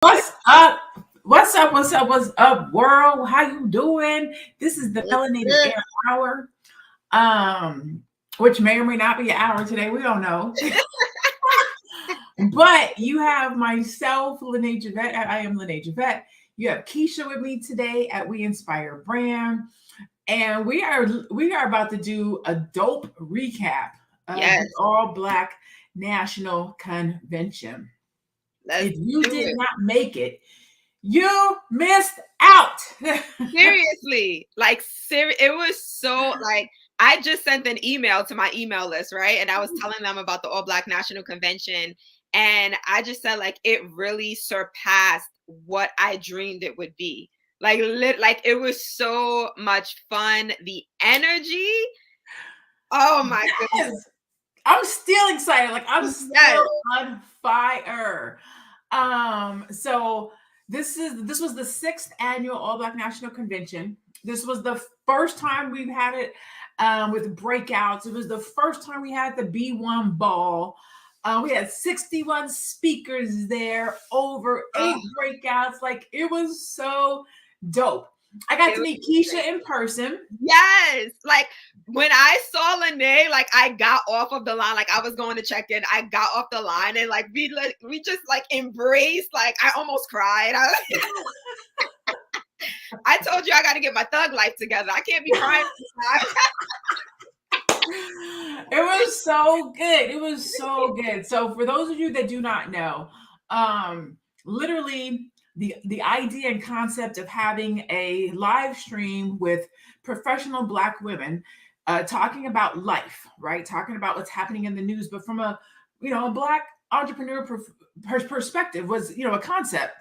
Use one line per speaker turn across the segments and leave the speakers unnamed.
What's up? What's up? What's up? What's up, world? How you doing? This is the
What's
Melanated
good?
Air Hour, um, which may or may not be an hour today. We don't know. But you have myself, Lene Javette. I am Lene Javette. You have Keisha with me today at We Inspire Brand, and we are about to do a dope recap of
Yes,
the All Black National Convention.
let's
If you
do
did
it.
not make it, you missed out.
Seriously, it was so like I just sent an email to my email list, right? And I was telling them about the All Black National Convention, and I just said like it really surpassed what I dreamed it would be. Like it was so much fun. The energy. Oh my
Yes,
goodness.
I'm still excited. Like I'm
Yes.
still on fire. So this was the sixth annual All Black National Convention. This was the first time we've had it with breakouts. It was the first time we had the B1 ball. We had 61 speakers there, over
Oh,
8 breakouts. Like it was so dope. I got
it
to
was
meet
great.
Keisha in person.
Yes. Like when I saw Lene, like I got off of the line, like I was going to check in. I got off the line and we just like embraced, like I almost cried. I told you I gotta get my thug life together. I can't be crying.
It was so good. It was so good. So for those of you that do not know, literally the idea and concept of having a live stream with professional Black women talking about life, right? Talking about what's happening in the news, but from a a Black entrepreneur perspective was a concept,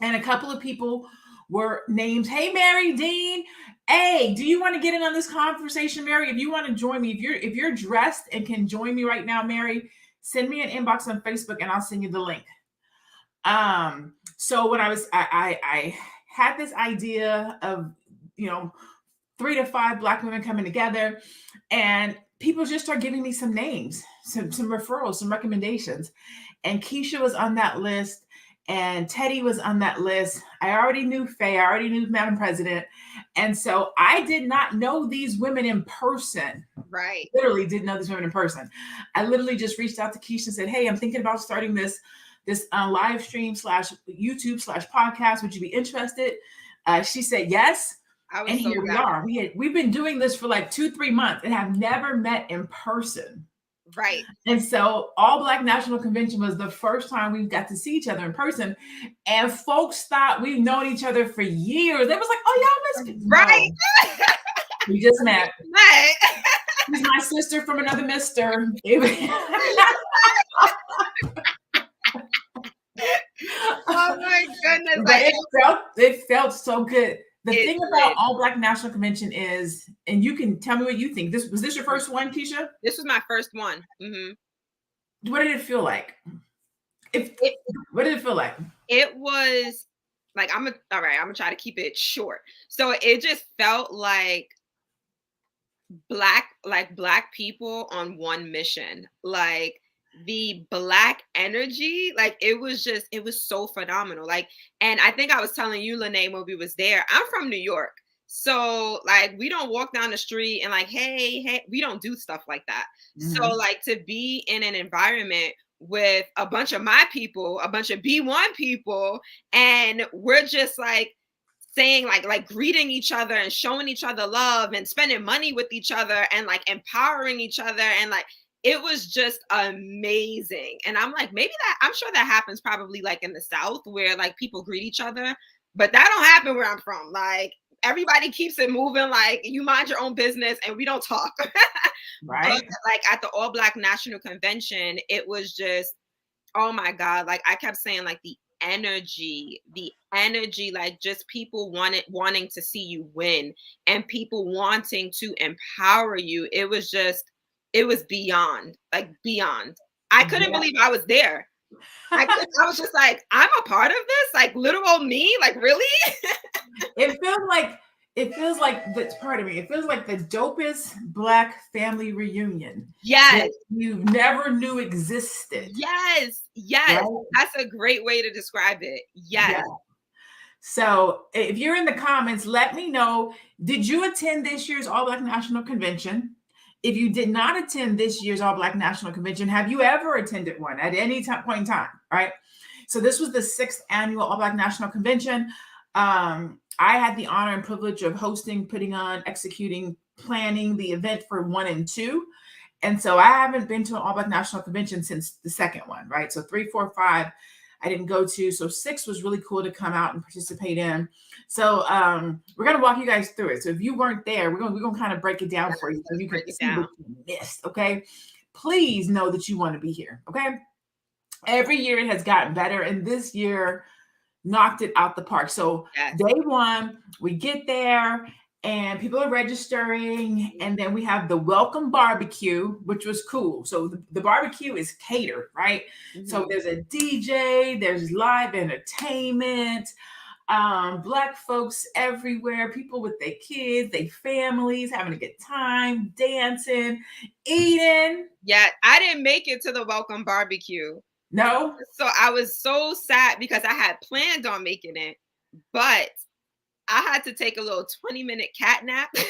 and a couple of people were named. Hey, Mary Dean. Hey, do you want to get in on this conversation, Mary? If you want to join me, if you're dressed and can join me right now, Mary, send me an inbox on Facebook and I'll send you the link. So when I had this idea of, you know, 3 to 5 Black women coming together, and people just start giving me some names, some referrals, some recommendations. And Keisha was on that list, and Teddy was on that list. I already knew Faye, I already knew Madam President. And so I did not know these women in person.
Right.
Literally didn't know these women in person. I literally just reached out to Keisha and said, "Hey, I'm thinking about starting this live stream slash YouTube slash podcast. Would you be interested?" She said yes.
I
And
was so
here we
down.
are. We've been doing this for like 2-3 months and have never met in person.
Right.
And so All Black National Convention was the first time we got to see each other in person. And folks thought we've known each other for years. They was like, "Oh, y'all miss."
Right.
No, we just met.
Right.
She's my sister from another mister.
Oh my goodness.
But it felt so good. The
It
thing about
did.
All Black National Convention is, and you can tell me what you think. This your first one, Keisha?
This was my first one.
What did it feel like? If
It
what did it feel like?
it was like all right, I'm gonna try to keep it short. So it just felt like black people on one mission. Like the black energy, like it was so phenomenal. Like, and I think I was telling you, Lene, when we was there, I'm from New York. So like we don't walk down the street and like, hey, we don't do stuff like that. So
Mhm.
like to be in an environment with a bunch of my people, a bunch of B1 people, and we're just like saying like greeting each other and showing each other love and spending money with each other and like empowering each other, and like it was just amazing. And I'm like, maybe that, I'm sure that happens probably like in the South where like people greet each other, but that don't happen where I'm from. Like everybody keeps it moving, like you mind your own business and we don't talk. But
Right?
like at the All Black National Convention, it was just, oh my God, like I kept saying like the energy, like just people wanting to see you win and people wanting to empower you. It was just, it was beyond, like beyond. I couldn't
Yeah.
believe I was there. I was just like, I'm a part of this, like literal me, like really?
It felt like it feels like the pardon me, it feels like the dopest Black family reunion that
Yes.
you never knew existed,
Yes. Yes.
right?
That's a great way to describe it.
Yeah.
Yes.
So if you're in the comments, let me know. Did you attend this year's All Black National Convention? If you did not attend this year's All Black National Convention, have you ever attended one at any point in time? Right. So this was the 6th annual All Black National Convention. I had the honor and privilege of hosting, putting on, executing, planning the event for 1 and 2. And so I haven't been to an All Black National Convention since the second one, right? So 3, 4, 5, I didn't go to. So 6 was really cool to come out and participate in. So we're gonna walk you guys through it. So if you weren't there, we're gonna kind of break it down for you so you can see what you missed. Okay. Please know that you want to be here. Okay. Every year it has gotten better, and this year knocked it out the park. So
Yes.
day 1, we get there and people are registering, and then we have the welcome barbecue, which was cool. So the barbecue is catered, right? So there's a DJ, there's live entertainment, Black folks everywhere, people with their kids, their families, having a good time, dancing, eating.
Yeah, I didn't make it to the welcome barbecue.
No?
So I was so sad because I had planned on making it, but I had to take a little 20-minute cat nap. I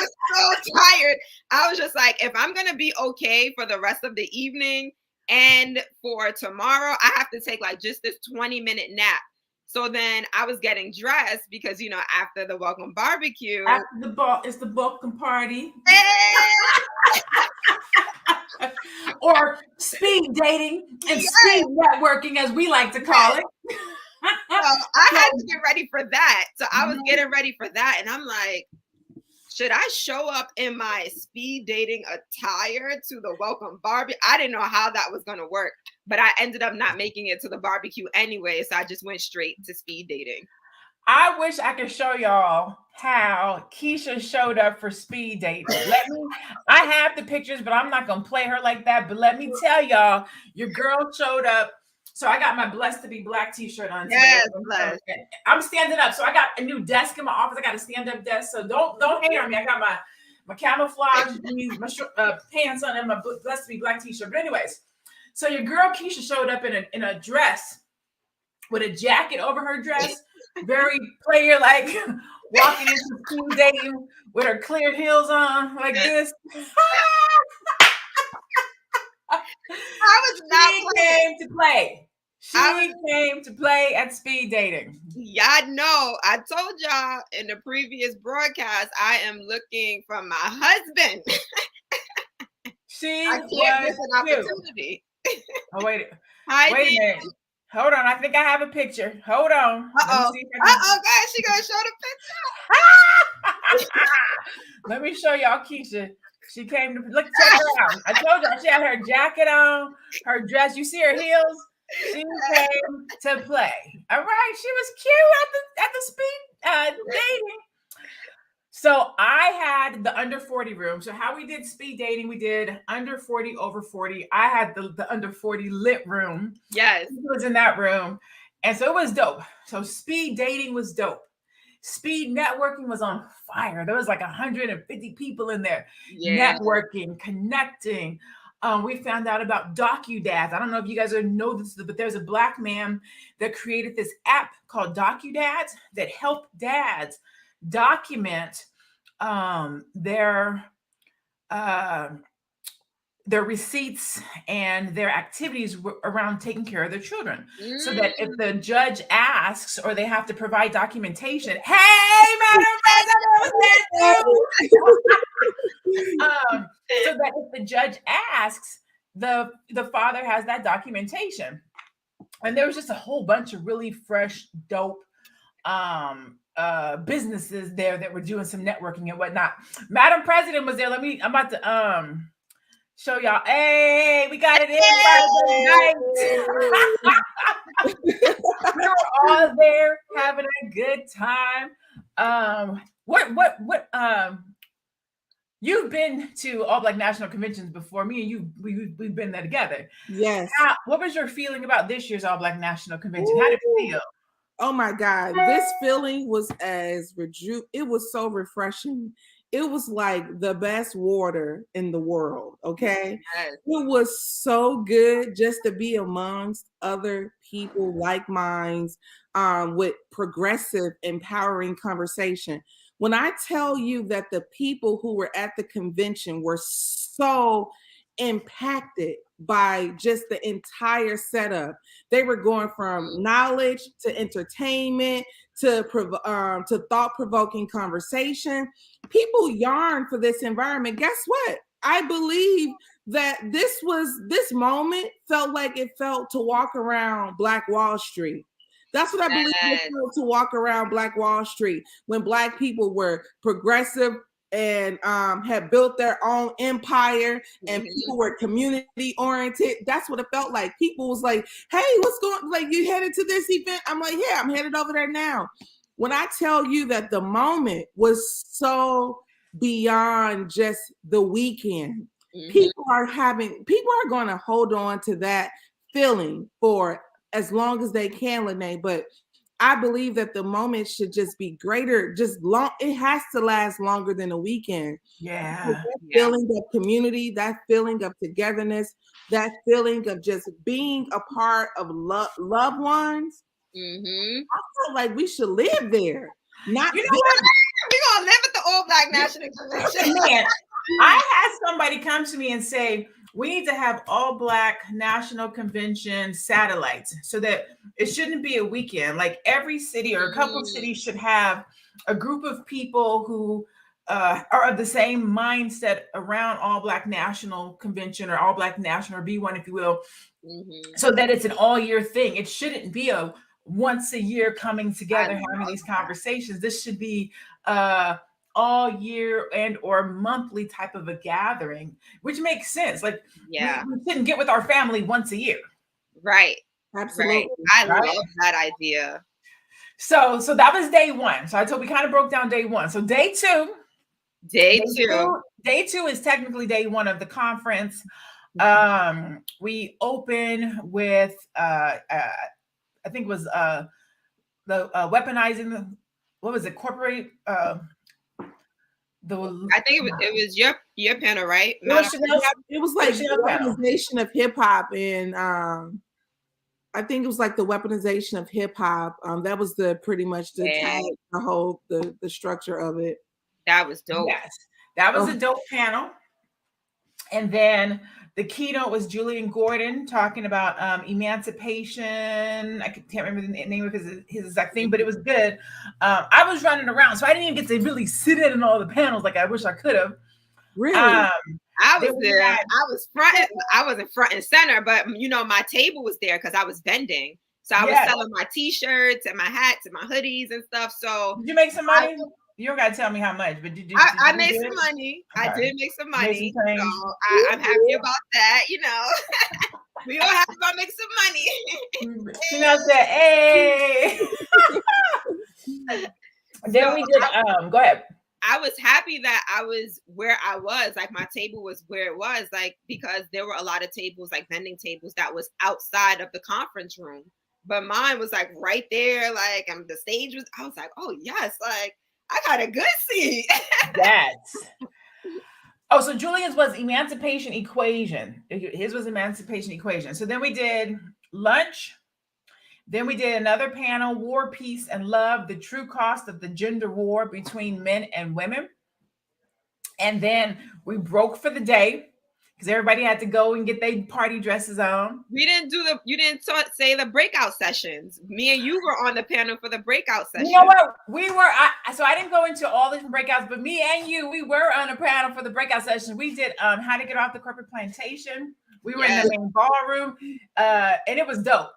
was so tired. I was just like, if I'm going to be okay for the rest of the evening and for tomorrow, I have to take like just this 20-minute nap. So then I was getting dressed because, you know, after the welcome barbecue.
After the ball, it's the welcome party. Or speed dating and speed networking, as we like to call it.
So I had to get ready for that. So I was getting ready for that. And I'm like, should I show up in my speed dating attire to the welcome barbecue? I didn't know how that was going to work, but I ended up not making it to the barbecue anyway. So I just went straight to speed dating.
I wish I could show y'all how Keisha showed up for speed dating. I have the pictures, but I'm not going to play her like that. But let me tell y'all, your girl showed up. So I got my Blessed to be Black t-shirt on today.
Yes,
I'm standing up. So I got a new desk in my office. I got a stand-up desk. So don't hate on me. I got my camouflage jeans, my pants on, and my Blessed to be Black t-shirt. But anyways, so your girl Keisha showed up in a dress with a jacket over her dress, very player like, walking into speed dating with her clear heels on like this.
I was not
came to play. She came to play at speed dating.
Yeah, no. I told y'all in the previous broadcast, I am looking for my husband.
She
I can't miss an opportunity.
Oh, wait.
Hi,
wait a minute. Hold on. I think I have a picture. Hold on.
Uh-oh. Guys, she gonna show the picture.
Let me show y'all Keisha. She came to check her out. I told y'all she had her jacket on, her dress. You see her heels? She came to play. All right. She was cute at the speed dating. So I had the under 40 room. So how we did speed dating, we did under 40, over 40. I had the under 40 lit room.
Yes.
He was in that room. And so it was dope. So speed dating was dope. Speed networking was on fire. There was like 150 people in there, networking, connecting. We found out about DocuDads. I don't know if you guys know this, but there's a Black man that created this app called DocuDads that helped dads document their receipts and their activities around taking care of their children, so that if the judge asks or they have to provide documentation, hey, Madam President, so that if the judge asks, the father has that documentation. And there was just a whole bunch of really fresh, dope businesses there that were doing some networking and whatnot. Madam President was there. I'm about to show y'all. Hey, we got it in. We were all there having a good time. What you've been to All Black National Conventions before. Me and you, we've been there together.
Yes.
What was your feeling about this year's All Black National Convention? How did it feel?
Oh my God. This feeling was it was so refreshing. It was like the best water in the world. Okay.
Yes.
It was so good just to be amongst other people like minds, with progressive, empowering conversation. When I tell you that the people who were at the convention were so impacted by just the entire setup. They were going from knowledge to entertainment to thought provoking conversation. People yearn for this environment. Guess what? I believe that this moment felt like it felt to walk around Black Wall Street. That's what I believe it
Yes.
felt to walk around Black Wall Street when Black people were progressive and had built their own empire and people were community oriented. That's what it felt like. People was like, hey, what's going, like, you headed to this event? I'm like, yeah, I'm headed over there now. When I tell you that the moment was so beyond just the weekend, people are going to hold on to that feeling for as long as they can, Lene. But I believe that the moment should just be greater, just long. It has to last longer than a weekend.
Yeah.
That feeling of community, that feeling of togetherness, that feeling of just being a part of loved ones. I felt like we should live there. Not
You know what?
We gonna live at the Old Black National Convention.
Man, I had somebody come to me and say, we need to have all Black National Convention satellites so that it shouldn't be a weekend. Like every city or a couple of cities should have a group of people who are of the same mindset around all Black National Convention or all Black National or B1, if you will, so that it's an all year thing. It shouldn't be a once a year coming together having these conversations. This should be all year and or monthly type of a gathering, which makes sense. Like we shouldn't get with our family once a year.
Right.
Absolutely.
Right. I love that idea.
So that was day one. So I told we kind of broke down day one. So day two. Day two is technically day one of the conference. We open with I think it was the weaponizing, what was it, corporate
I think it was your panel, right?
It was like the weaponization of hip hop, and I think it was like the weaponization of hip hop. That was pretty much the tag, the whole the structure of it.
That was dope.
Yes, that was a dope panel. And then the keynote was Julian Gordon talking about emancipation. I can't remember the name of his exact thing, but it was good. I was running around, so I didn't even get to really sit in all the panels like I wish I could have.
Really?
I was there. I was front. I wasn't front and center, but my table was there because I was vending. So I was selling my T-shirts and my hats and my hoodies and stuff. So
did you make some money? You don't gotta tell me how much, but did
I made some money. Okay. I did make some money. So I'm happy about that. We all have to make some money.
Said, hey. Then we did. Go ahead.
I was happy that I was where I was, like my table was where it was, like because there were a lot of tables, like vending tables, that was outside of the conference room, but mine was like right there, like the stage was. I was like, oh yes, like. I got a good seat.
So Julian's was Emancipation Equation. His was Emancipation Equation. So then we did lunch. Then we did another panel, War, Peace, and Love, the true cost of the gender war between men and women. And then we broke for the day because everybody had to go and get their party dresses on.
You didn't say the breakout sessions. Me and you were on the panel for the breakout session.
You know what? We were, so I didn't go into all the breakouts, but me and you, we were on a panel for the breakout session. We did how to get off the corporate plantation. We were in the main ballroom, and it was dope.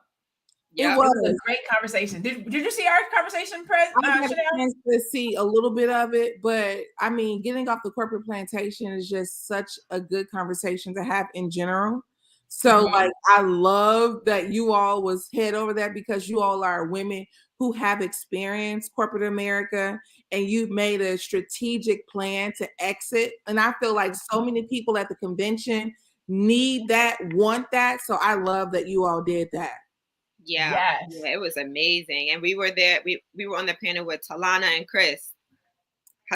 Yeah,
it was a great conversation. Did you see our conversation,
I had a chance to see a little bit of it, but I mean, getting off the corporate plantation is just such a good conversation to have in general. So like, I love that you all was head over that because you all are women who have experienced corporate America and you've made a strategic plan to exit. And I feel like so many people at the convention need that, want that. So I love that you all did that.
Yeah.
Yes.
Yeah, it was amazing. And we were there. We were on the panel with Talana and Chris.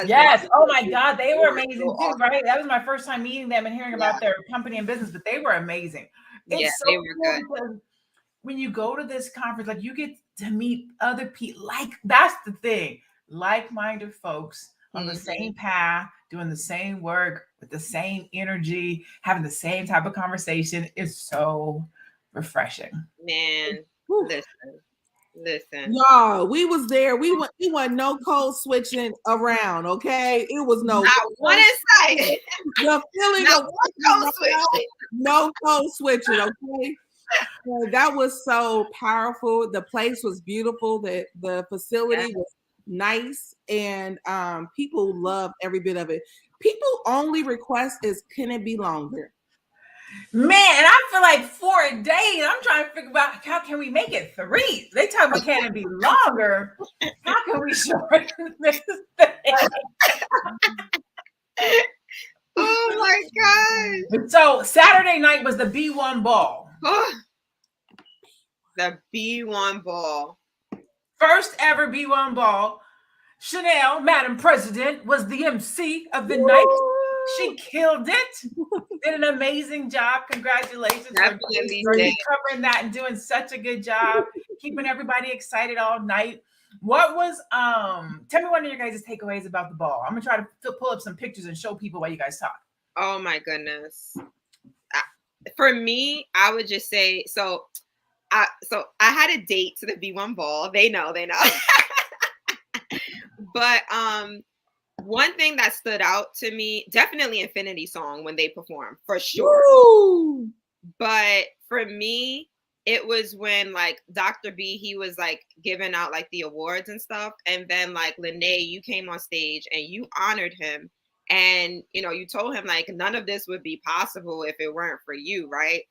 Yes. Oh my God. They were amazing
so
too,
awesome.
right? That was my first time meeting them and hearing
Yeah.
about their company and business, but they were amazing.
Yeah,
It's so
they were
cool
good.
because when you go to this conference, like you get to meet other people. Like that's the thing, like-minded folks on the same path, doing the same work with the same energy, having the same type of conversation is so refreshing.
Man,
Whew.
listen.
Y'all, we was there. We went no code switching around. Okay, it was no
Not one inside.
the feeling
Not
of
one code switching.
no code switching. Okay. So that was so powerful. The place was beautiful. The facility was nice, and people loved every bit of it. People only request is, can it be longer?
Man, and I feel like 4 days. I'm trying to figure out how can we make it 3. They talk about can it be longer? How can we shorten this thing?
Oh my God.
So Saturday night was the B1 ball.
The B1 ball.
First ever B1 ball. Chanel, Madam President, was the MC of the night. She killed it. Did an amazing job. Congratulations for covering that and doing such a good job, keeping everybody excited all night. What was tell me one of your guys' takeaways about the ball. I'm gonna try to pull up some pictures and show people while you guys talk.
Oh my goodness. For me, I would just say I had a date to the B1 ball. They know. But one thing that stood out to me, definitely Infinity Song when they performed, for sure. Woo! But for me, it was when like Dr. B, he was like giving out like the awards and stuff. And then like Lene, you came on stage and you honored him. And, you know, you told him like none of this would be possible if it weren't for you, right?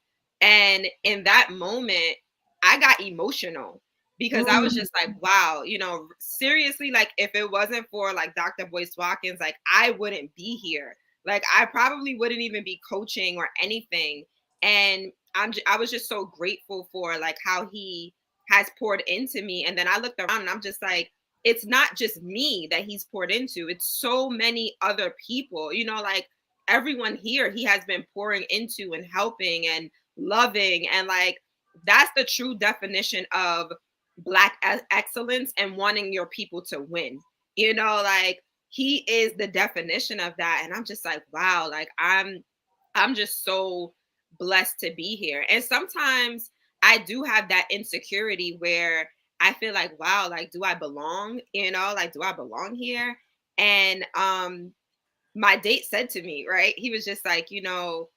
And in that moment, I got emotional because I was just like, wow, you know, seriously, like if it wasn't for like Dr. Boyce Watkins, like I wouldn't be here. Like I probably wouldn't even be coaching or anything. And I was just so grateful for like how he has poured into me. And then I looked around and I'm just like, it's not just me that he's poured into. It's so many other people, you know, like everyone here he has been pouring into and helping and loving. And like, that's the true definition of Black excellence and wanting your people to win. You know, like he is the definition of that. And I'm just like, wow, like I'm just so blessed to be here. And sometimes I do have that insecurity where I feel like, wow, like do I belong? You know, like do I belong here? And my date said to me, right? He was just like, you know,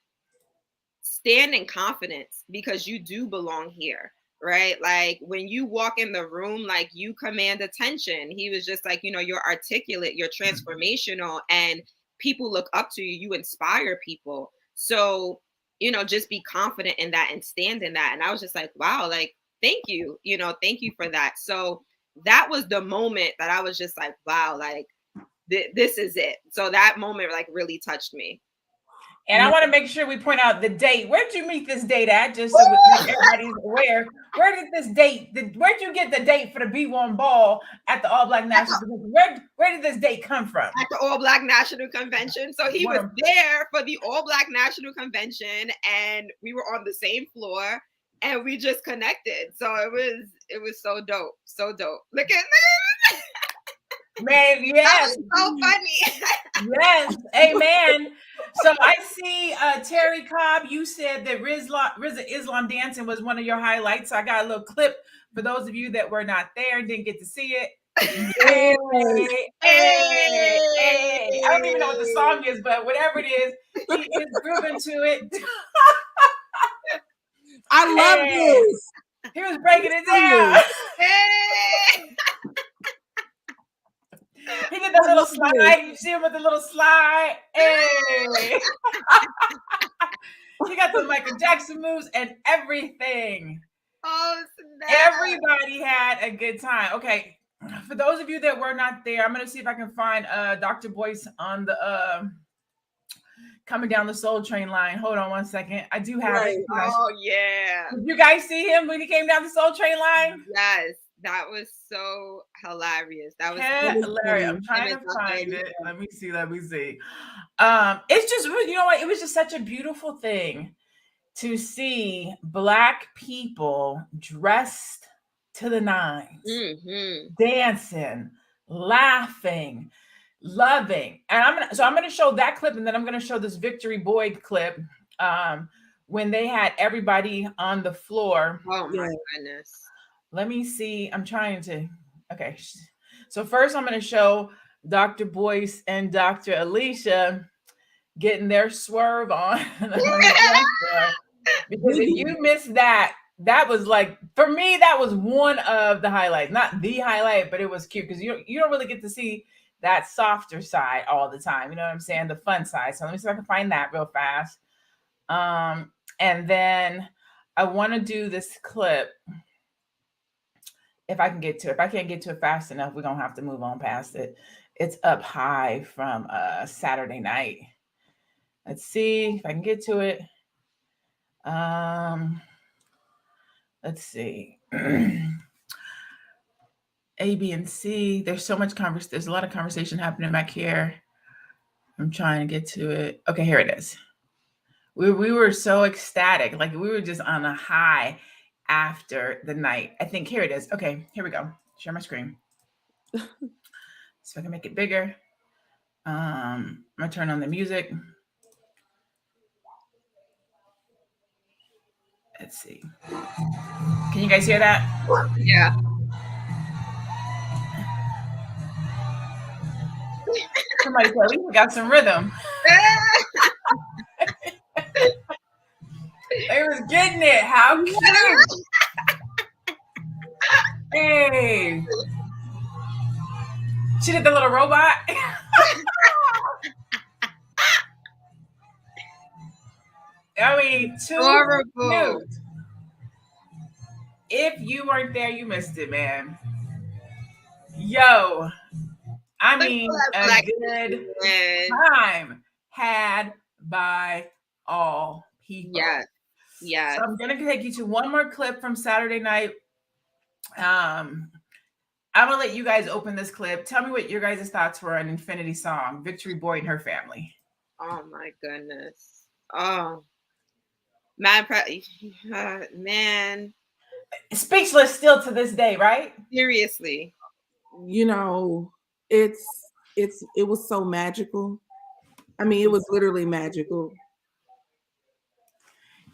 stand in confidence because you do belong here, right? Like when you walk in the room, like you command attention. He was just like, you know, you're articulate, you're transformational, and people look up to you. You inspire people. So, you know, just be confident in that and stand in that. And I was just like, wow, like, thank you, you know, thank you for that. So that was the moment that I was just like, wow, like this is it. So that moment like really touched me.
And I want to make sure we point out the date. Where'd you meet this date at? Just so everybody's aware. Where did this date? Where'd you get the date for the B1 ball at the All Black National Convention? Where did this date come from?
At the All Black National Convention. So he was there for the All Black National Convention, and we were on the same floor, and we just connected. So it was so dope, so dope. Look at
man, yes,
so funny.
Yes, amen. So I see Terry Cobb, you said that RZA Islam dancing was one of your highlights. So I got a little clip for those of you that were not there and didn't get to see it. Hey, I don't even know what the song is, but whatever it is, he is grooving to it.
I love this.
He was breaking it down. He did the little slide. You see him with the little slide. Hey. He got the Michael Jackson moves and everything.
Oh, snap.
Everybody had a good time. Okay. For those of you that were not there, I'm going to see if I can find Dr. Boyce on the coming down the Soul Train line. Hold on one second. I do have it.
Oh yeah.
Did you guys see him when he came down the Soul Train line?
Yes, that was so hilarious. That was
hilarious. I'm trying to find it. Let me see. It's just, you know what? It was just such a beautiful thing to see Black people dressed to the nines, dancing, laughing, loving. And I'm gonna show that clip, and then I'm gonna show this Victory Boyd clip when they had everybody on the floor.
Oh my goodness.
Let me see. I'm trying to. Okay. So first, I'm going to show Dr. Boyce and Dr. Alicia getting their swerve on. Because if you missed that, that was like, for me, that was one of the highlights. Not the highlight, but it was cute because you don't really get to see that softer side all the time. You know what I'm saying? The fun side. So let me see if I can find that real fast. And then I want to do this clip. If I can get to it. If I can't get to it fast enough, we're going to have to move on past it. It's up high from Saturday night. Let's see if I can get to it. Let's see. A, B, and C. There's so much conversation. There's a lot of conversation happening back here. I'm trying to get to it. Okay, here it is. We were so ecstatic. Like we were just on a high after the night. I think here it is. Okay, here we go. Share my screen. So I can make it bigger. I'm gonna turn on the music. Let's see. Can you guys hear that?
Yeah.
Somebody said, at least we got some rhythm. They was getting it. How cute. Hey. She did the little robot. I mean, too
horrible.
Cute. If you weren't there, you missed it, man. Yo. I mean, a good time had by all people.
Yes. Yes.
So I'm going to take you to one more clip from Saturday night. I'm going to let you guys open this clip. Tell me what your guys' thoughts were on Infinity Song, Victory Boyd and her family.
Oh, my goodness. Oh. Man.
Speechless still to this day, right?
Seriously.
You know, it was so magical. I mean, it was literally magical.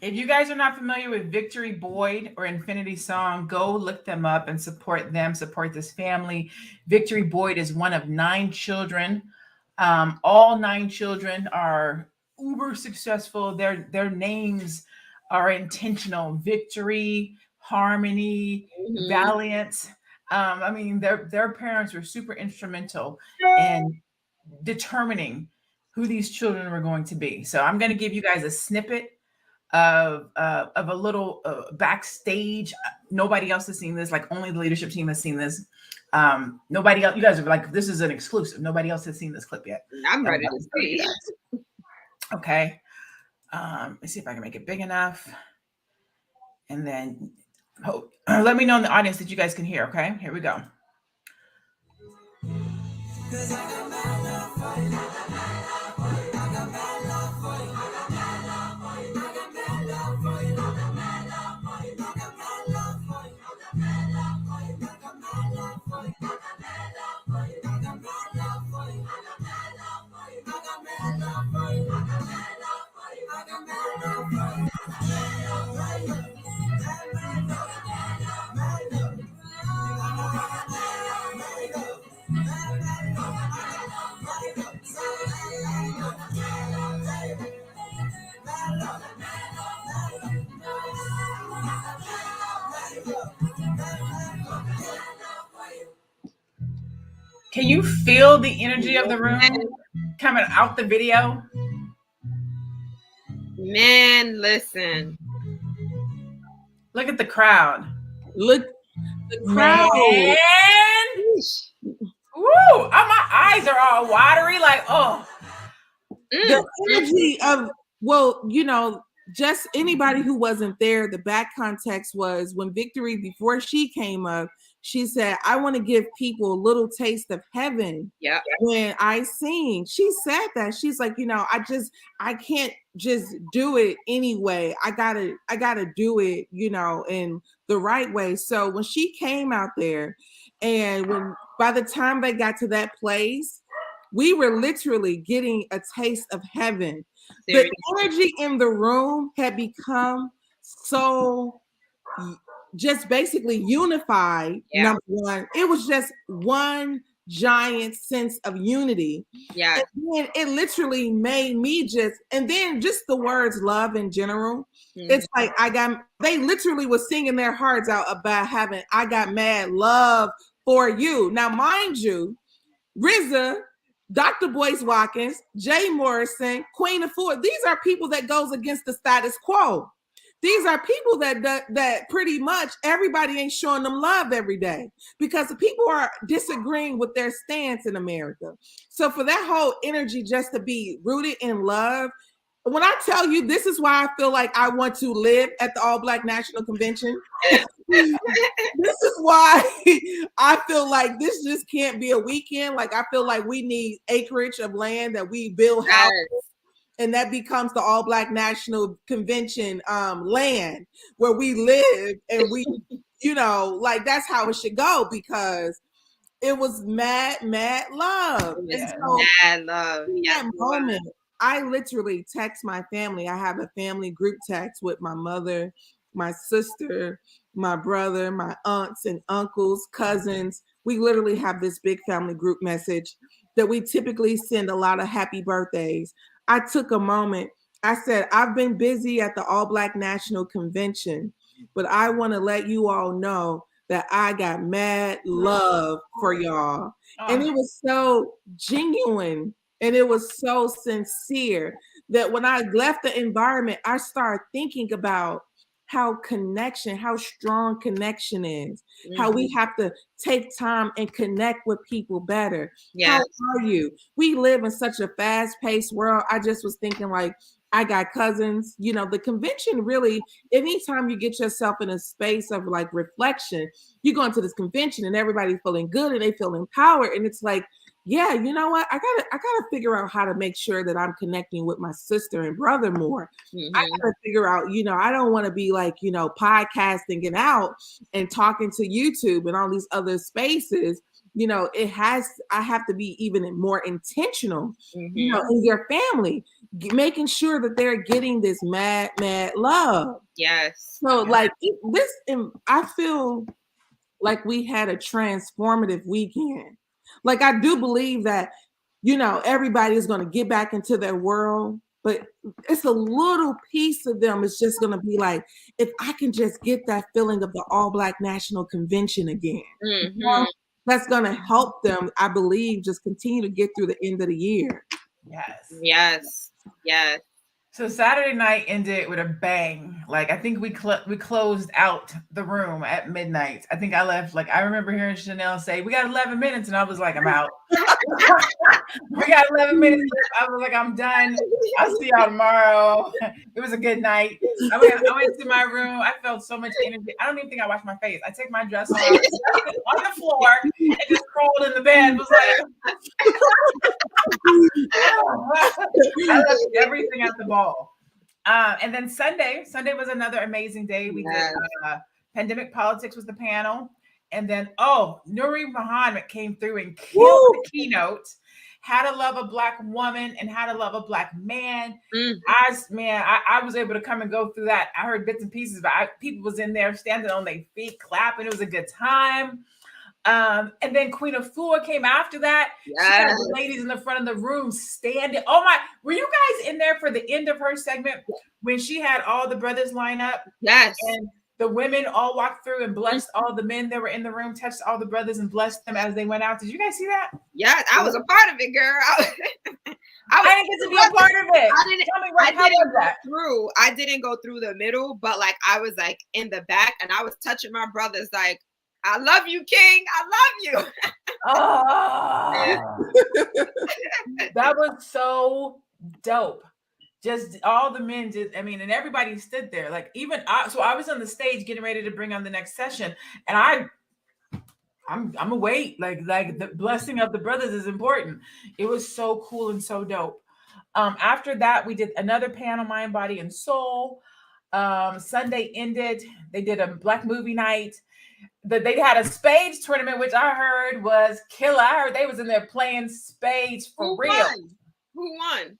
If you guys are not familiar with Victory Boyd or Infinity Song, go look them up and support them, support this family. Victory Boyd is one of 9 children. All 9 children are uber successful. Their names are intentional. Victory, Harmony, Valiant. I mean, their parents were super instrumental in determining who these children were going to be. So I'm going to give you guys a snippet of a little backstage. Nobody else has seen this. Like only the leadership team has seen this. Nobody else. You guys are like, this is an exclusive. Nobody else has seen this clip yet.
I'm ready to see
that. Okay. Let's see if I can make it big enough. And then let me know in the audience that you guys can hear. Okay, here we go. Can you feel the energy of the room coming out the video?
Man, listen.
Look at the crowd.
Look, the crowd.
Man. Woo! My eyes are all watery. Like, oh.
The energy of, well, just anybody who wasn't there, the back context was when Victory, before she came up, she said, I want to give people a little taste of heaven when I sing. She said that. She's like, I can't just do it anyway. I gotta do it, in the right way. So when she came out there, and by the time they got to that place, we were literally getting a taste of heaven. Seriously. The energy in the room had become so just basically unified. Number one, it was just one giant sense of unity. Yeah. And then it literally made me and then just the words love in general. It's like they literally was singing their hearts out about I got mad love for you. Now, mind you, RZA, Dr. Boyce Watkins, Jay Morrison, Queen of Four, these are people that goes against the status quo. These are people that pretty much everybody ain't showing them love every day because the people are disagreeing with their stance in America. So for that whole energy just to be rooted in love, when I tell you, this is why I feel like I want to live at the All Black National Convention. This is why I feel like this just can't be a weekend. Like I feel like we need acreage of land that we build houses, and that becomes the All Black National Convention land where we live, and we, like that's how it should go because it was mad love.
Yeah.
And so
mad love.
In that moment, I literally text my family. I have a family group text with my mother, my sister, my brother, my aunts and uncles, cousins. We literally have this big family group message that we typically send a lot of happy birthdays. I took a moment. I said, I've been busy at the All Black National Convention, but I want to let you all know that I got mad love for y'all. And it was so genuine. And it was so sincere that when I left the environment, I started thinking about how strong connection is, how we have to take time and connect with people better. Yes. How are you? We live in such a fast-paced world. I just was thinking like, I got cousins, the convention really, anytime you get yourself in a space of like reflection, you go into this convention and everybody's feeling good and they feel empowered. And it's like, yeah, you know what? I gotta figure out how to make sure that I'm connecting with my sister and brother more. I gotta figure out, I don't want to be like, podcasting and out and talking to YouTube and all these other spaces. I have to be even more intentional, in your family, making sure that they're getting this mad love.
Yes.
So like I feel like we had a transformative weekend. Like I do believe that, everybody is going to get back into their world, but it's a little piece of them. It's just going to be like, if I can just get that feeling of the All Black National Convention again, that's going to help them, I believe, just continue to get through the end of the year.
Yes.
So Saturday night ended with a bang. Like I think we closed out the room at midnight. I think I left. Like I remember hearing Chanel say, "We got 11 minutes," and I was like, "I'm out." We got 11 minutes. I was like, "I'm done. I'll see y'all tomorrow." It was a good night. I went to my room. I felt so much energy. I don't even think I washed my face. I took my dress off on the floor and just crawled in the bed. It was like I left everything at the ball. And then Sunday was another amazing day. We did Pandemic Politics was the panel. And then, Nuri Muhammad came through and killed the keynote. How to Love a Black Woman and How to Love a Black Man. I was able to come and go through that. I heard bits and pieces, but people was in there standing on their feet, clapping. It was a good time. And then Queen of Four came after that. Yes. She had the ladies in the front of the room standing. Oh my, were you guys in there for the end of her segment when she had all the brothers line up?
Yes.
And the women all walked through and blessed all the men that were in the room, touched all the brothers and blessed them as they went out. Did you guys see that?
Yeah, I was a part of it, girl.
I didn't get to be a part of it.
I didn't go through the middle, but like I was like in the back and I was touching my brothers like, I love you, King. I love you.
That was so dope. Just all the men just, I mean, and everybody stood there. Like even so I was on the stage getting ready to bring on the next session, and I'm a wait. Like the blessing of the brothers is important. It was so cool and so dope. After that, we did another panel, Mind, Body, and Soul. Sunday ended. They did a black movie night. They had a spades tournament, which I heard was killer. I heard they was in there playing spades for
Who
real.
won? Who won?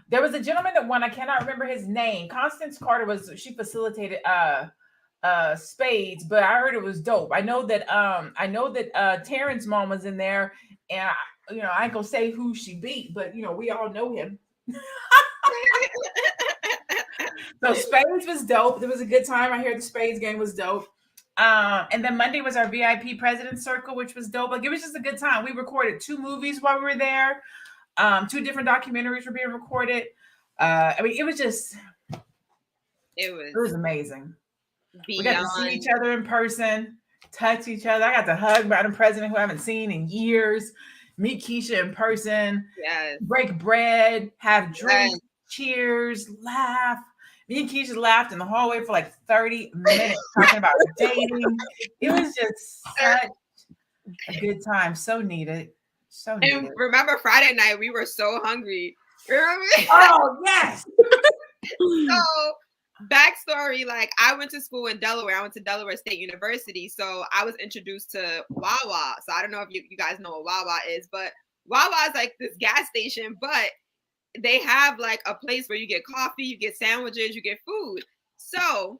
There was a gentleman that won. I cannot remember his name. Constance Carter she facilitated spades, but I heard it was dope. I know that Terrence's mom was in there, and I ain't gonna say who she beat, but we all know him. So spades was dope. It was a good time. I hear the spades game was dope. And then Monday was our VIP President's Circle, which was dope. Like it was just a good time. We recorded 2 movies while we were there. 2 different documentaries were being recorded. I mean, it was amazing. We got to see each other in person, touch each other. I got to hug Madam President, who I haven't seen in years, meet Keisha in person, break bread, have drinks, cheers, laugh. Me and Keisha laughed in the hallway for like 30 minutes talking about dating. It was just such a good time. So needed. So needed.
And remember Friday night, we were so hungry. Remember?
Oh, yes.
So, backstory, like I went to school in Delaware. I went to Delaware State University. So I was introduced to Wawa. So I don't know if you guys know what Wawa is, but Wawa is like this gas station, but they have like a place where you get coffee, you get sandwiches, you get food. So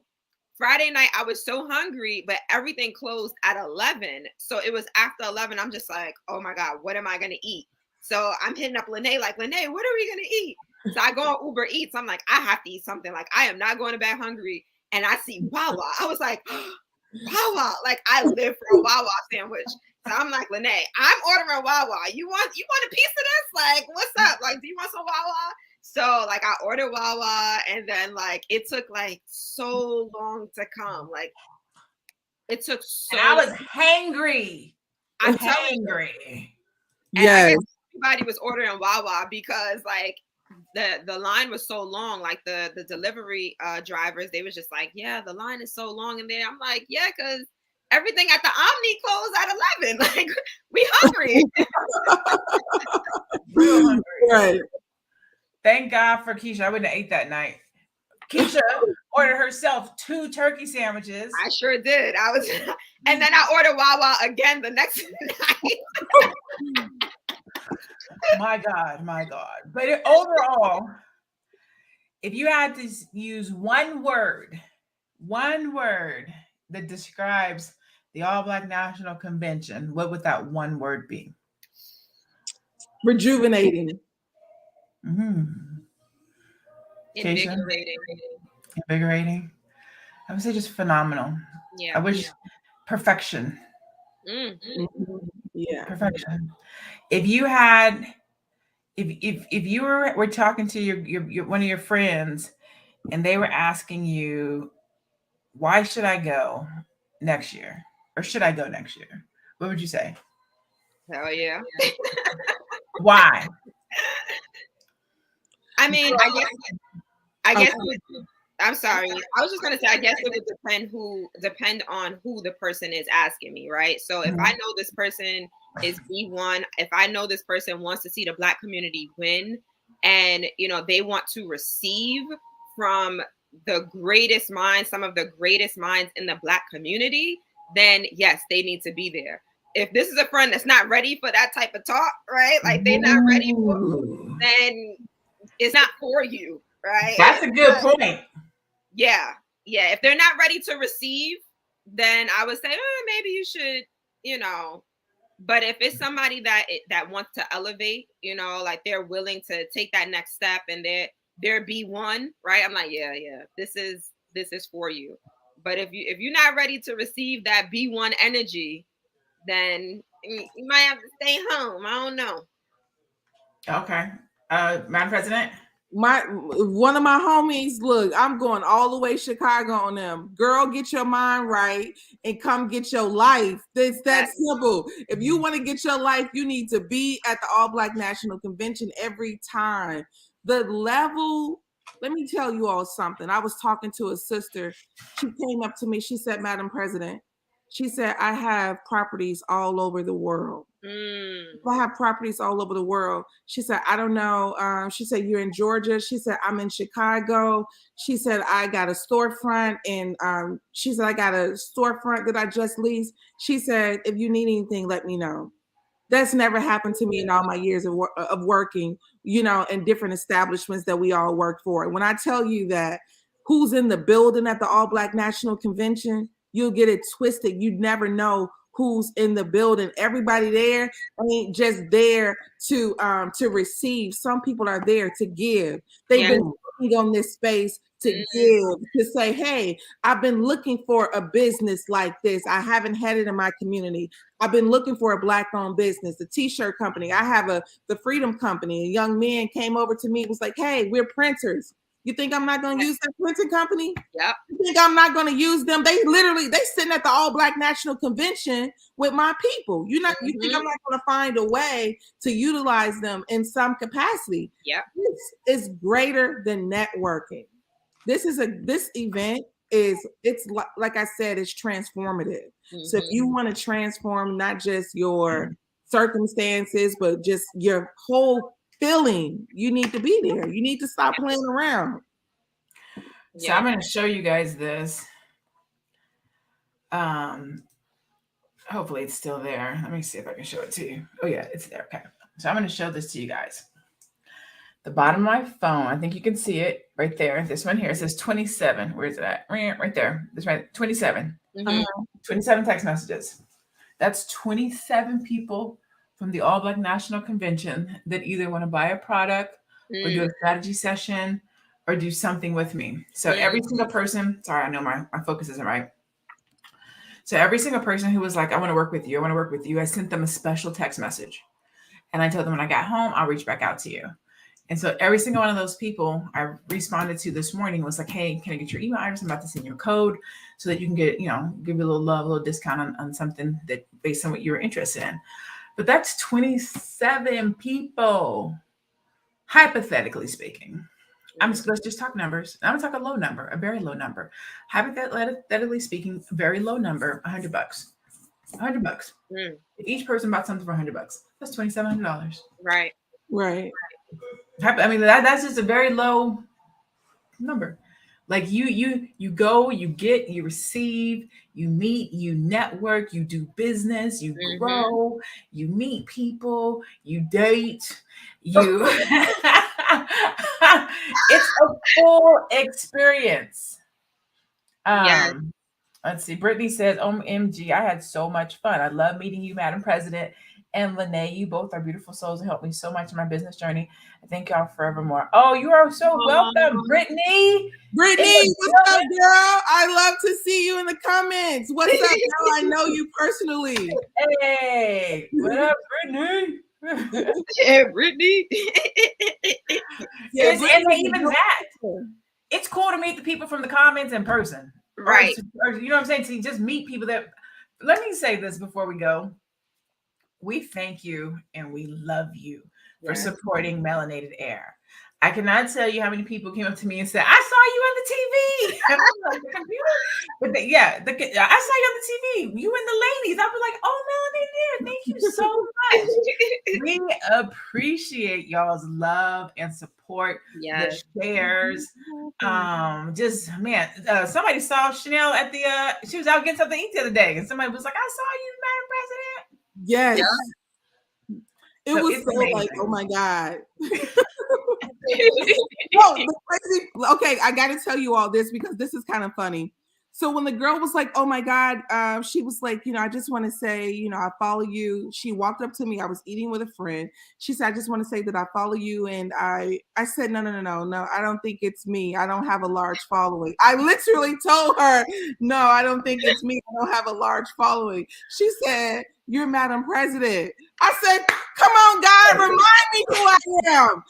Friday night, I was so hungry, but everything closed at 11. So it was after 11. I'm just like, oh my God, what am I going to eat? So I'm hitting up Lene, like, Lene, what are we going to eat? So I go on Uber Eats. I'm like, I have to eat something. Like, I am not going to bed hungry. And I see Wawa. I was like, Wawa. Like, I live for a Wawa sandwich. So I'm like, Lene, I'm ordering Wawa. You want a piece of this? Like, what's up? Like, do you want some Wawa? So like I ordered Wawa, and then like it took like so long to come. Like it took so.
And I was hangry.
I'm
hangry.
Yes.
Everybody was ordering Wawa because like the line was so long. Like the delivery drivers, they was just like, yeah, the line is so long in there. I'm like, yeah, because everything at the Omni closed at 11. Like we hungry.
Real hungry.
Right.
Thank God for Keisha. I wouldn't have ate that night. Keisha ordered herself 2 turkey sandwiches.
I sure did. And then I ordered Wawa again the next night.
My God. But overall, if you had to use one word that describes the All Black National Convention, what would that one word be?
Rejuvenating.
Mm-hmm. Invigorating. I would say just phenomenal.
Yeah.
I wish perfection.
Mm-hmm.
Yeah.
Perfection. If you had, if you were talking to your one of your friends, and they were asking you, why should I go next year, or should I go next year? What would you say?
Hell yeah.
Why?
I mean, I guess I'm sorry. I was just gonna say I guess it would depend on who the person is asking me, right? So if I know this person is B1, if I know this person wants to see the Black community win, and they want to receive from the greatest minds, some of the greatest minds in the Black community, then yes, they need to be there. If this is a friend that's not ready for that type of talk, right? Like they're not ready for, then it's not for you, right?
That's a good point.
Yeah. If they're not ready to receive, then I would say, maybe you should, But if it's somebody that wants to elevate, like they're willing to take that next step, and they're B1, right? I'm like, yeah, this is for you. But if you're not ready to receive that B1 energy, then you might have to stay home. I don't know.
Okay. Madam President?
One of my homies, look, I'm going all the way Chicago on them. Girl, get your mind right and come get your life. It's that simple. If you want to get your life, you need to be at the All Black National Convention every time. The level, let me tell you all something. I was talking to a sister. She came up to me. She said, Madam President, she said, I have properties all over the world. I have properties all over the world. She said, I don't know. She said, you're in Georgia. She said, I'm in Chicago. She said, I got a storefront. And she said, I got a storefront that I just leased. She said, if you need anything, let me know. That's never happened to me in all my years of working, in different establishments that we all work for. When I tell you that who's in the building at the All Black National Convention, you'll get it twisted. You'd never know who's in the building. Everybody there ain't just there to receive. Some people are there to give. They've been working on this space to give, to say, hey, I've been looking for a business like this. I haven't had it in my community. I've been looking for a Black-owned business, a t-shirt company. I have the Freedom Company. A young man came over to me, was like, hey, we're printers. You think I'm not going to use that printing company?
Yep.
You think I'm not going to use them? They sitting at the All Black National Convention with my people. You think I'm not going to find a way to utilize them in some capacity?
Yep.
This is greater than networking. This event it's like I said, it's transformative. So if you want to transform not just your circumstances, but just your whole feeling, you need to be there. You need to stop playing around.
So I'm going to show you guys this. Hopefully it's still there. Let me see if I can show it to you. Oh yeah, it's there. Okay. So I'm going to show this to you guys. The bottom of my phone, I think you can see it right there. This one here, it says 27. Where is it at? Right there. That's right. 27. 27 text messages. That's 27 people from the All Black National Convention that either want to buy a product or do a strategy session or do something with me. So every single person, sorry, I know my focus isn't right. So every single person who was like, I want to work with you, I sent them a special text message. And I told them when I got home, I'll reach back out to you. And so every single one of those people I responded to this morning was like, hey, can I get your email address? I'm about to send you a code so that you can get, give you a little love, a little discount on something that based on what you were interested in. But that's 27 people, hypothetically speaking. Let's just talk numbers. I'm gonna talk a low number, a very low number. Hypothetically speaking, a very low number, $100. $100. Each person bought something for $100. That's $2,700.
Right.
I mean, that's just a very low number. Like you go, you get, you receive, you meet, you network, you do business, you grow, you meet people, you date, you. It's a full experience. Let's see. Brittany says, OMG, I had so much fun. I love meeting you, Madam President. And Lene, you both are beautiful souls and helped me so much in my business journey. I thank y'all forevermore. Oh, you are so welcome, Brittany.
Brittany, what's up, girl? I love to see you in the comments. What's up, girl? I know you personally.
Hey, what up, Brittany?
Yeah, Brittany.
And even that, it's cool to meet the people from the comments in person.
Right.
Or, you know what I'm saying? To just meet people that, let me say this before we go. We thank you and we love you for supporting Melanated Air. I cannot tell you how many people came up to me and said, I saw you on the TV. I was like, the computer? But I saw you on the TV. You and the ladies. I was like, oh, Melanated Air, thank you so much. We appreciate y'all's love and support, the shares. Somebody saw Chanel at the, she was out getting something to eat the other day. And somebody was like, I saw you, Madam President.
Yes. It was so amazing. Like, oh my God. Okay, I got to tell you all this because this is kind of funny. So when the girl was like, oh my God, she was like, I just want to say, I follow you. She walked up to me. I was eating with a friend. She said, I just want to say that I follow you. And I said, no, I don't think it's me. I don't have a large following. I literally told her, no, I don't think it's me. I don't have a large following. She said, you're Madam President. I said, come on, God, remind me who I am.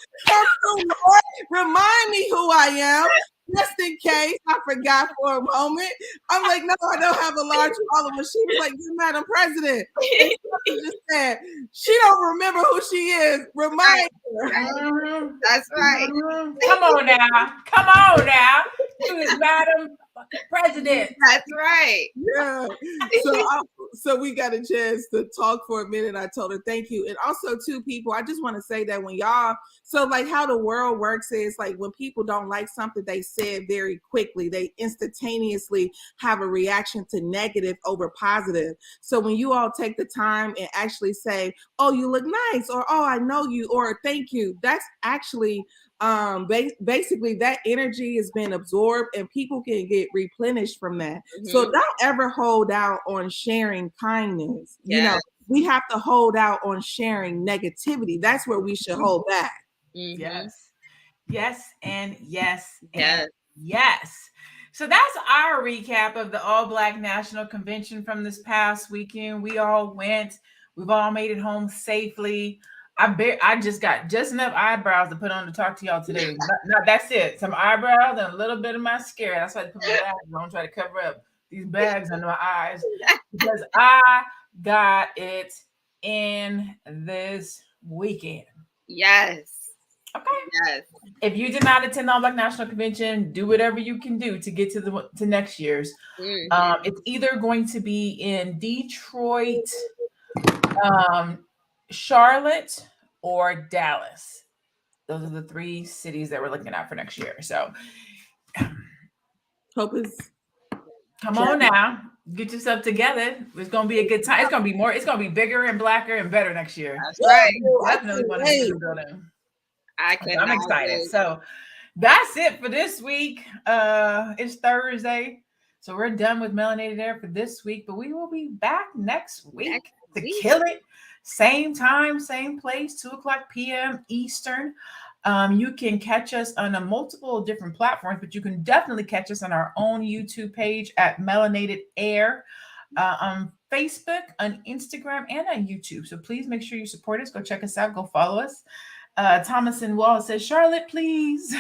Remind me who I am. just in case I forgot for a moment. I'm like, no, I don't have a large following. She was like, you're Madam President. And she just said, she don't remember who she is. Remind her.
That's right.
Come on now. Who is Madam President?
That's right.
Yeah. So we got a chance to talk for a minute. I told her thank you. And also too, people, I just want to say that when y'all, so like how the world works is like when people don't like something they said very quickly, they instantaneously have a reaction to negative over positive. So when you all take the time and actually say, oh, you look nice, or oh, I know you, or thank you, that's actually basically that energy has been absorbed and people can get replenished from that. So don't ever hold out on sharing kindness. You know, we have to hold out on sharing negativity. That's where we should hold back.
Yes and yes and yes. So that's our recap of the All Black National Convention from this past weekend. We all went. We've all made it home safely. I just got just enough eyebrows to put on to talk to y'all today. That's it. Some eyebrows and a little bit of mascara. That's why I put my bags on, try to cover up these bags under my eyes because I got it in this weekend.
Yes.
Okay. Yes. If you did not attend the All Black National Convention, do whatever you can do to get to next year's. It's either going to be in Detroit, Charlotte, or Dallas. Those are the 3 cities that we're looking at for next year. So
hope it's
come on now, get yourself together. It's gonna be a good time. It's gonna be more. It's gonna be bigger and blacker and better next year.
That's right.
Definitely want to see the building. I'm excited.
Wait.
So that's it for this week. It's Thursday, so we're done with Melanated Air for this week. But we will be back next week to kill it. Same time, same place, 2:00 p.m. Eastern. You can catch us on a multiple different platforms, but you can definitely catch us on our own YouTube page at Melanated Air, on Facebook, on Instagram, and on YouTube. So please make sure you support us. Go check us out. Go follow us. Thomas and Wall says, Charlotte, please.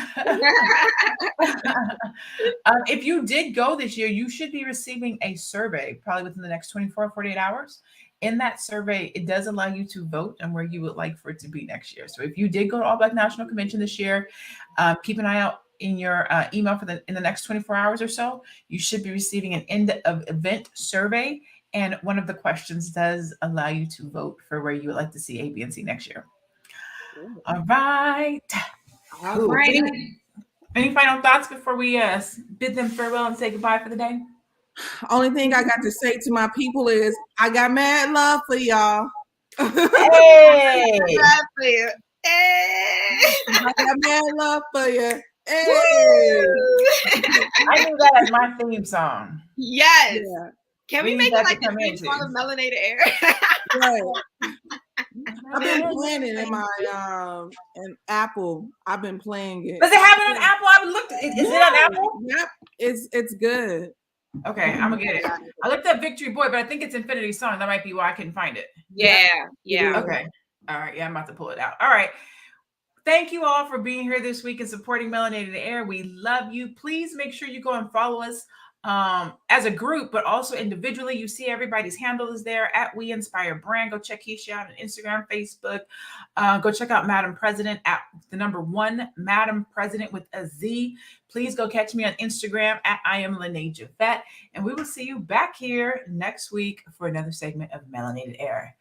If you did go this year, you should be receiving a survey probably within the next 24 or 48 hours. In that survey, it does allow you to vote on where you would like for it to be next year. So if you did go to All Black National Convention this year, keep an eye out in your email in the next 24 hours or so. You should be receiving an end of event survey. And one of the questions does allow you to vote for where you would like to see A, B, and C next year. All right. Any final thoughts before we bid them farewell and say goodbye for the day?
Only thing I got to say to my people is I got mad love for y'all.
Hey.
I got mad love for you. Hey.
I knew that as my theme song.
Yes. Yeah. Can we make it like the theme song of Melanated Air?
Right. I've been playing it in my in Apple. I've been playing it.
Does it have it on Apple? I looked. Is it on Apple?
Yep. It's good.
Okay, I'm gonna get it. I looked up Victory Boy, but I think it's Infinity Song. That might be why I couldn't find it.
Yeah.
Okay. All right. Yeah, I'm about to pull it out. All right. Thank you all for being here this week and supporting Melanated Air. We love you. Please make sure you go and follow us as a group, but also individually. You see everybody's handle is there at We Inspire Brand. Go check Keisha out on Instagram, Facebook. Go check out Madam President at the number 1 Madam President with a Z. Please go catch me on Instagram at I am Lene Javette. And we will see you back here next week for another segment of Melanated Air.